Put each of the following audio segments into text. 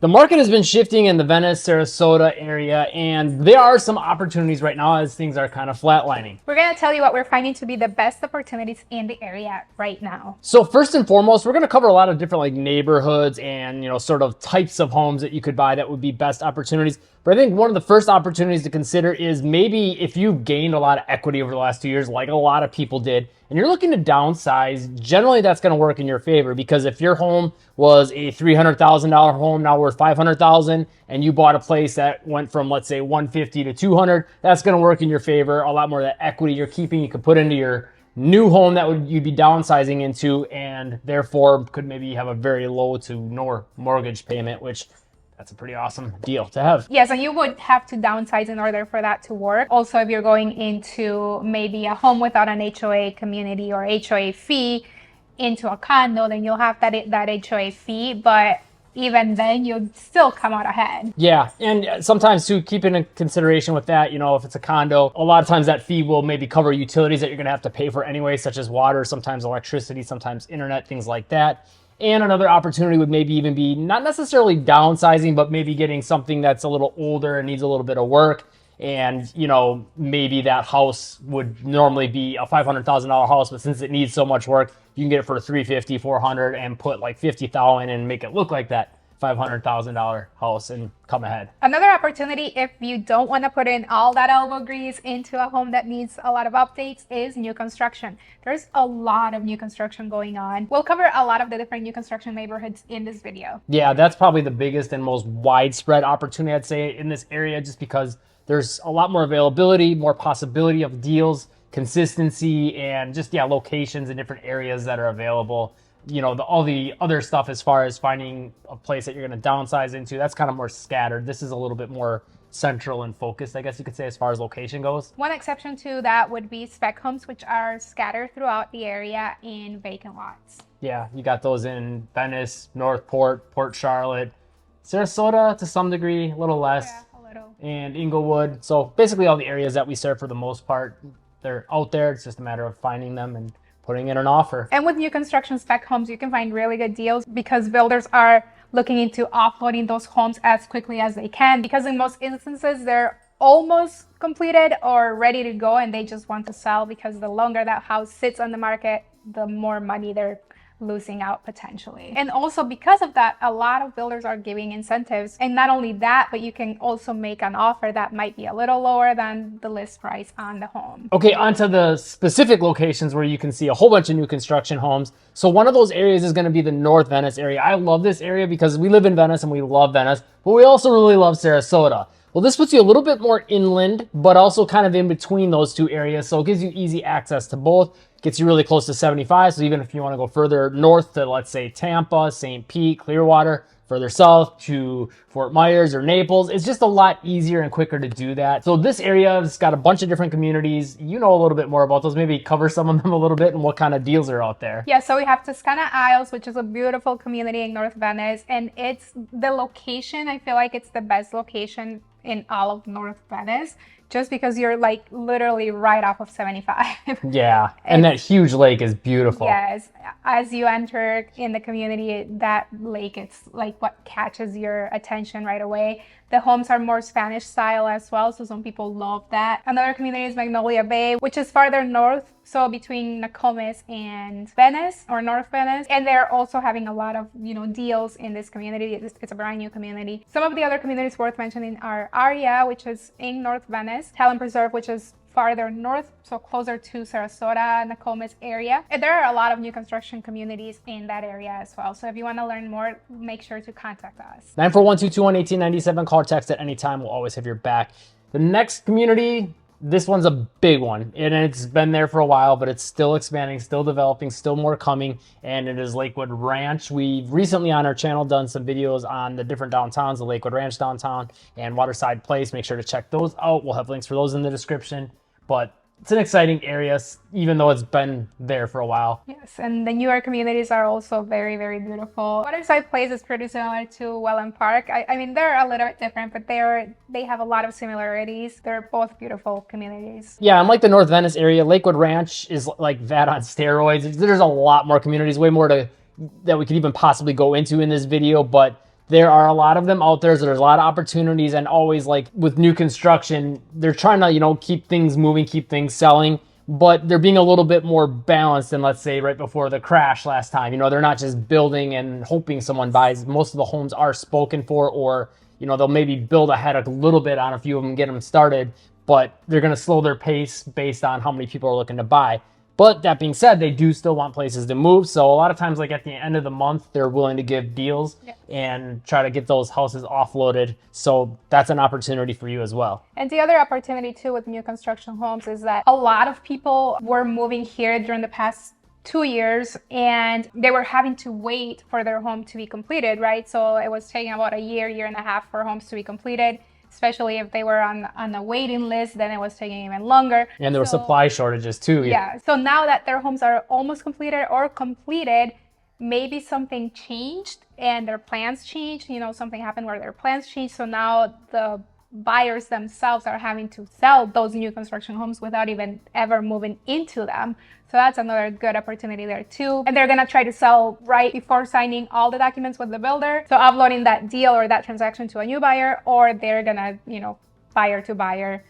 The market has been shifting in the Venice, Sarasota area, and there are some opportunities right now as things are kind of flatlining. We're going to tell you what we're finding to be the best opportunities in the area right now. So first and foremost, we're going to cover a lot of different like neighborhoods and, sort of types of homes that you could buy that would be best opportunities. But I think one of the first opportunities to consider is maybe if you gained a lot of equity over the last 2 years, like a lot of people did, and you're looking to downsize, generally that's going to work in your favor, because if your home was a $300,000 home now worth $500,000 and you bought a place that went from, let's say, 150 to 200, that's going to work in your favor. A lot more of that equity you're keeping, you could put into your new home that you'd be downsizing into, and therefore could maybe have a very low to no mortgage payment, which that's a pretty awesome deal to have. Yes, and you would have to downsize in order for that to work. Also, if you're going into maybe a home without an HOA community or HOA fee into a condo, then you'll have that HOA fee, but even then you'd still come out ahead. Yeah, and sometimes to keep in consideration with that, if it's a condo, a lot of times that fee will maybe cover utilities that you're gonna have to pay for anyway, such as water, sometimes electricity, sometimes internet, things like that. And another opportunity would maybe even be not necessarily downsizing, but maybe getting something that's a little older and needs a little bit of work. And, maybe that house would normally be a $500,000 house, but since it needs so much work, you can get it for $350,000, $400,000 and put like $50,000 and make it look like that $500,000 house and come ahead. Another opportunity, if you don't want to put in all that elbow grease into a home that needs a lot of updates, is new construction. There's a lot of new construction going on. We'll cover a lot of the different new construction neighborhoods in this video. Yeah, that's probably the biggest and most widespread opportunity, I'd say, in this area, just because there's a lot more availability, more possibility of deals, consistency, and just, locations in different areas that are available. All the other stuff as far as finding a place that you're going to downsize into, that's kind of more scattered. This is a little bit more central and focused, I guess you could say, as far as location goes. One exception to that would be spec homes, which are scattered throughout the area in vacant lots. Yeah, you got those in Venice, Northport, Port Charlotte, Sarasota to some degree, a little less. Yeah, a little. And Inglewood. So basically all the areas that we serve, for the most part, they're out there. It's just a matter of finding them and putting in an offer. And with new construction spec homes, you can find really good deals because builders are looking into offloading those homes as quickly as they can, because in most instances they're almost completed or ready to go and they just want to sell, because the longer that house sits on the market, the more money they're losing out potentially. And also because of that, a lot of builders are giving incentives. And not only that, but you can also make an offer that might be a little lower than the list price on the home. Okay, onto the specific locations where you can see a whole bunch of new construction homes. So one of those areas is going to be the North Venice area. I love this area because we live in Venice and we love Venice, but we also really love Sarasota. Well, this puts you a little bit more inland, but also kind of in between those two areas. So it gives you easy access to both. Gets you really close to 75. So even if you want to go further north to, let's say, Tampa, St. Pete, Clearwater, further south to Fort Myers or Naples, it's just a lot easier and quicker to do that. So this area has got a bunch of different communities. You know a little bit more about those. Maybe cover some of them a little bit and what kind of deals are out there. Yeah, so we have Toscana Isles, which is a beautiful community in North Venice. And it's the location, I feel like it's the best location in all of North Venice, just because you're like literally right off of 75. Yeah, and that huge lake is beautiful. Yes, as you enter in the community, that lake, it's like what catches your attention right away. The homes are more Spanish style as well, so some people love that. Another community is Magnolia Bay, which is farther north, so between Nokomis and Venice, or North Venice. And they're also having a lot of, deals in this community. It's a brand new community. Some of the other communities worth mentioning are Aria, which is in North Venice, Talon Preserve, which is farther north, so closer to Sarasota, Nokomis area. And there are a lot of new construction communities in that area as well. So if you want to learn more, make sure to contact us. 941-221-1897. Call or text at any time. We'll always have your back. The next community, this one's a big one, and it's been there for a while, but it's still expanding, still developing, still more coming, and it is Lakewood Ranch. We've recently on our channel done some videos on the different downtowns, the Lakewood Ranch downtown and Waterside Place. Make sure to check those out. We'll have links for those in the description, but it's an exciting area, even though it's been there for a while. Yes, and the newer communities are also very, very beautiful. Waterside Place is pretty similar to Welland Park. I mean, they're a little bit different, but they have a lot of similarities. They're both beautiful communities. Yeah, unlike the North Venice area, Lakewood Ranch is like that on steroids. There's a lot more communities, way more that we could even possibly go into in this video, but There are a lot of them out there. So there's a lot of opportunities, and always like with new construction, they're trying to, you know, keep things moving, keep things selling, but they're being a little bit more balanced than, let's say, right before the crash last time. You know, they're not just building and hoping someone buys. Most of the homes are spoken for, or, you know, they'll maybe build ahead a little bit on a few of them, get them started, but they're going to slow their pace based on how many people are looking to buy. But that being said, they do still want places to move. So a lot of times, like at the end of the month, they're willing to give deals and try to get those houses offloaded. So that's an opportunity for you as well. And the other opportunity too with new construction homes is that a lot of people were moving here during the past 2 years, and they were having to wait for their home to be completed, right? So it was taking about a year and a half for homes to be completed. Especially if they were on the waiting list, then it was taking even longer. And there were supply shortages too. Yeah. So now that their homes are almost completed or completed, maybe something changed and their plans changed. You know, something happened where their plans changed. So now the buyers themselves are having to sell those new construction homes without even ever moving into them. So that's another good opportunity there too. And they're gonna try to sell right before signing all the documents with the builder. So uploading that deal or that transaction to a new buyer, or they're gonna, you know, buyer to buyer,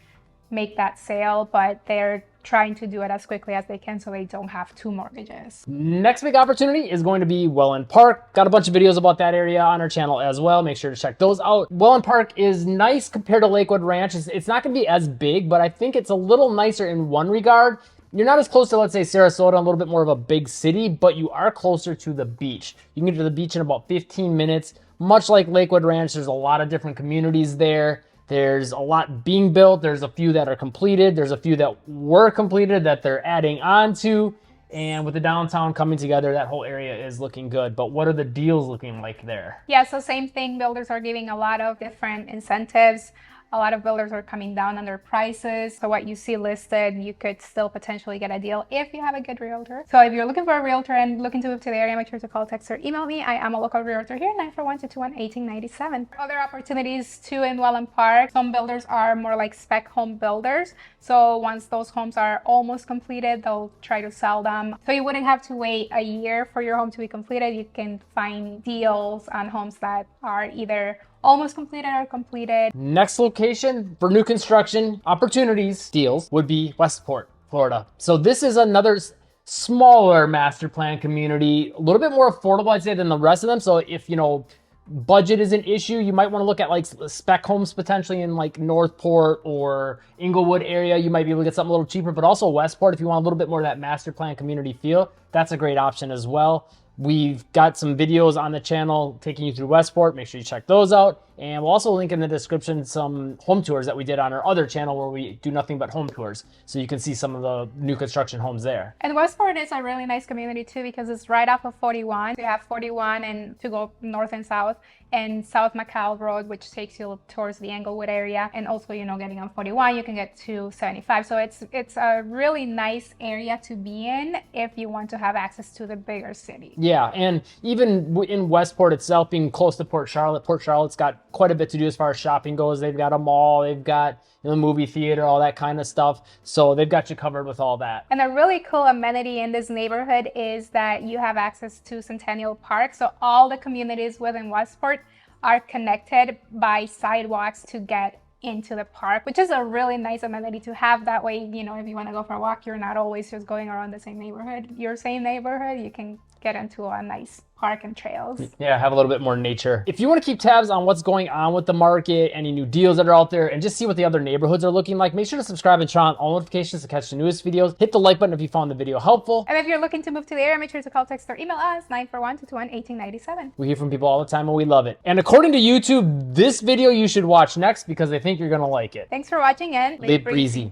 make that sale, but they're trying to do it as quickly as they can so they don't have two mortgages. Next big opportunity is going to be Welland Park. Got a bunch of videos about that area on our channel as well. Make sure to check those out. Welland Park is nice compared to Lakewood Ranch. It's not going to be as big, but I think it's a little nicer in one regard. You're not as close to, let's say, Sarasota, a little bit more of a big city, but you are closer to the beach. You can get to the beach in about 15 minutes. Much like Lakewood Ranch, there's a lot of different communities there. There's a lot being built. There's a few that are completed. There's a few that were completed that they're adding on to. And with the downtown coming together, that whole area is looking good. But what are the deals looking like there? Yeah, so same thing. Builders are giving a lot of different incentives. A lot of builders are coming down on their prices. So what you see listed, you could still potentially get a deal if you have a good realtor. So if you're looking for a realtor and looking to move to the area, make sure to call, text, or email me. I am a local realtor here, 941-221-1897. Other opportunities too in Welland Park. Some builders are more like spec home builders. So once those homes are almost completed, they'll try to sell them. So you wouldn't have to wait a year for your home to be completed. You can find deals on homes that are either almost completed or completed. Next location for new construction opportunities deals would be Westport, Florida. So this is another smaller master plan community, a little bit more affordable, I'd say, than the rest of them. So if, you know, budget is an issue, you might want to look at like spec homes potentially in like Northport or Inglewood area. You might be able to get something a little cheaper, but also Westport, if you want a little bit more of that master plan community feel, that's a great option as well. We've got some videos on the channel taking you through Westport. Make sure you check those out. And we'll also link in the description some home tours that we did on our other channel where we do nothing but home tours. So you can see some of the new construction homes there. And Westport is a really nice community too because it's right off of 41. You have 41 and to go north and south, and South McCall Road, which takes you towards the Englewood area. And also, you know, getting on 41, you can get to 75. So it's a really nice area to be in if you want to have access to the bigger city. Yeah, and even in Westport itself, being close to Port Charlotte's got quite a bit to do as far as shopping goes. They've got a mall, they've got, you know, movie theater, all that kind of stuff. So they've got you covered with all that. And a really cool amenity in this neighborhood is that you have access to Centennial Park. So all the communities within Westport are connected by sidewalks to get into the park, which is a really nice amenity to have. That way, you know, if you want to go for a walk, you're not always just going around the same neighborhood. Your same neighborhood, you can get into a nice park and trails. Yeah, have a little bit more nature. If you want to keep tabs on what's going on with the market, any new deals that are out there, and just see what the other neighborhoods are looking like, make sure to subscribe and turn on all notifications to catch the newest videos. Hit the like button if you found the video helpful. And if you're looking to move to the area, make sure to call, text, or email us, 941-221-1897. We hear from people all the time and we love it. And according to YouTube, this video you should watch next because I think you're going to like it. Thanks for watching and Live breezy.